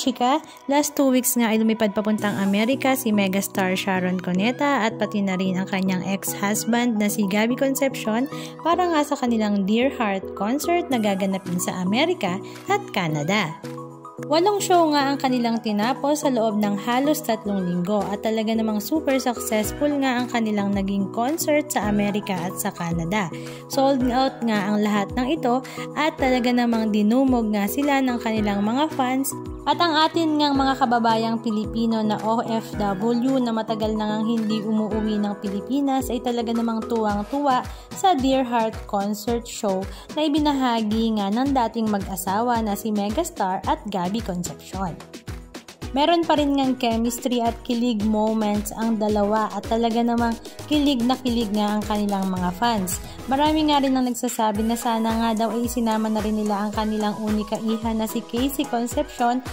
kachika, last 2 weeks nga ay lumipad papuntang Amerika si megastar Sharon Cuneta at pati na rin ang kanyang ex-husband na si Gabby Concepcion para nga sa kanilang Dear Heart concert na gaganapin sa Amerika at Canada. 8 show nga ang kanilang tinapos sa loob ng halos 3 linggo at talaga namang super successful nga ang kanilang naging concert sa Amerika at sa Canada. Sold out nga ang lahat ng ito at talaga namang dinumog nga sila ng kanilang mga fans at ang atin ngang mga kababayang Pilipino na OFW na matagal na ngang hindi umuuwi ng Pilipinas ay talaga namang tuwang-tuwa sa Dear Heart concert show na ibinahagi nga ng dating mag-asawa na si megastar at Gabby Concepcion. Meron pa rin ngang chemistry at kilig moments ang dalawa at talaga namang kilig na kilig nga ang kanilang mga fans. Marami nga rin ang nagsasabi na sana nga daw ay isinama na rin nila ang kanilang unika iha na si Casey Concepcion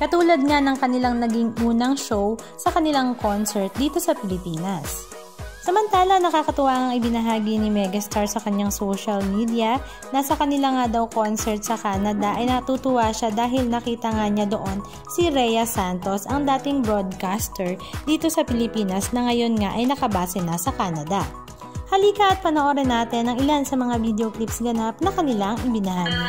katulad nga ng kanilang naging unang show sa kanilang concert dito sa Pilipinas. Samantala, nakakatuwa ang ibinahagi ni megastar sa kanyang social media na sa kanila nga daw concert sa Canada ay natutuwa siya dahil nakita nga niya doon si Rhea Santos, ang dating broadcaster dito sa Pilipinas na ngayon nga ay nakabase na sa Canada. Halika at panoorin natin ang ilan sa mga video clips ganap na kanilang ibinahagi.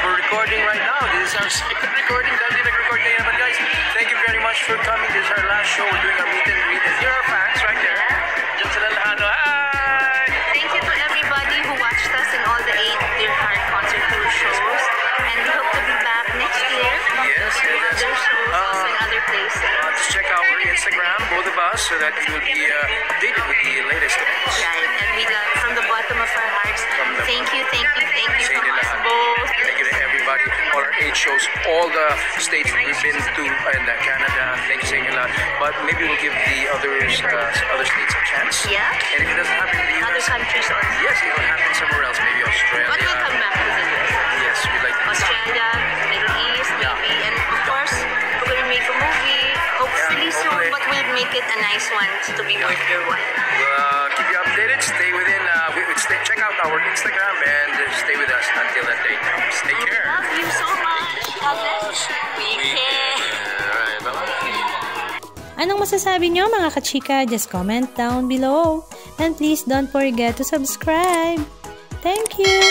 Recording right now. This is our second recording. Dati nag-record kayo naman, guys. Thank you very much for coming. This is our last show. We're doing our meet and greet. And here are our fans right there. Diyan sila lahat. Hi! Thank you to everybody who watched us in all the 8 Dear Heart concert tour shows. And we hope to be back next year. Yes, with yes. other shows also in other places. Just check out our Instagram, both of us, so that you will be updated with the latest events. Right. And we got from the bottom of our hearts, thank you from us both. Thank you to everybody, all our 8 shows, all the states we've been to in Canada. Thank you a lot. But maybe we'll give the others, other states a chance. Yeah. And if it doesn't happen in the Other US, countries also. yes, it will happen somewhere else, maybe Australia. But we'll come back to the US. Yes, we'd like to. Australia, Middle East, maybe. And of course, we're going to make a movie, hopefully soon, hopefully. but we'll make it a nice one to be worth your while. We'll keep you updated. Stay within. Check out our Instagram and stay with us until that day comes. Take care. Love you so much. God bless. We care. Alright, bye-bye. Anong masasabi nyo mga kachika? Just comment down below. And please don't forget to subscribe. Thank you!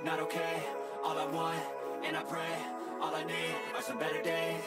Not okay, all I want, and I pray, all I need are some better days.